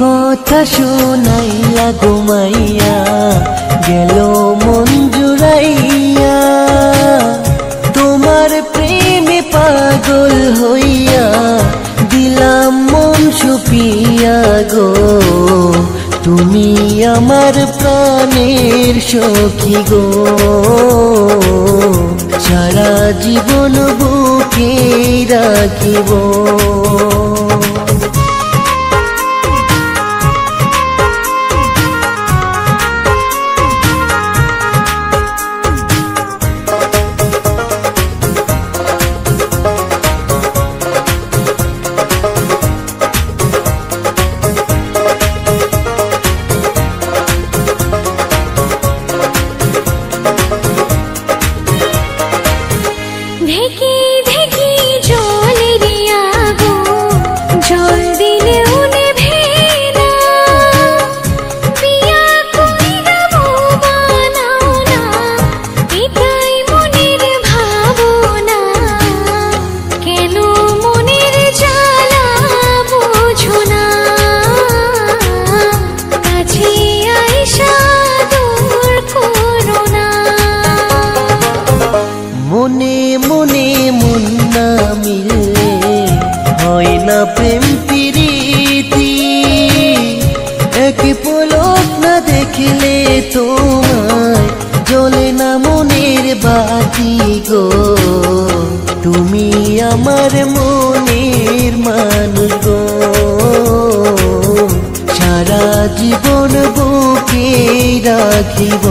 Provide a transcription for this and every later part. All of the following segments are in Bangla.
কথা শোনাইলা ঘুমাইয়া গেল মন জুড়াইয়া তোমার প্রেমে পাগল হইয়া দিলাম মন সুপিয়া গো তুমি আমার প্রাণের সখী গো সারা জীবন বুকে রাখিব প্রেম প্রীতি এক পলক না দেখলে তোমায় জ্বলে না মনের বাতি গো তুমি আমার মনের মানুষ গো সারা জীবন বুকে রাখিব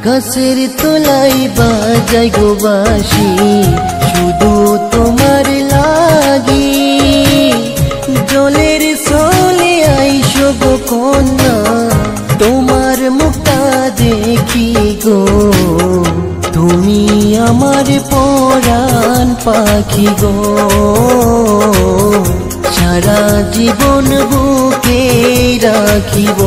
গাছের তলায় বাজাই গো বাঁশি শুধু তোমার লাগি জলের চলে আইসো গো কন্যা তোমার মুখটা দেখি গো তুমি আমার পরাণ পাখি গো সারা জীবন বুকে রাখিব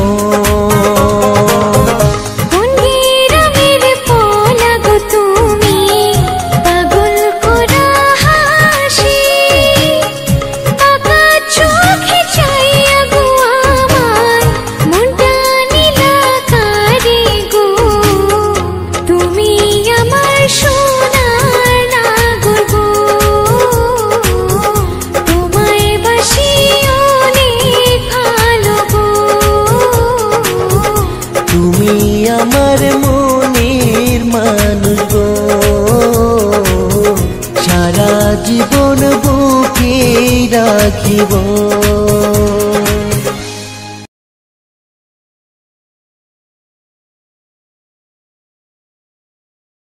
আমার মনের মানুষ গো সারা জীবন বুকে রাখিব।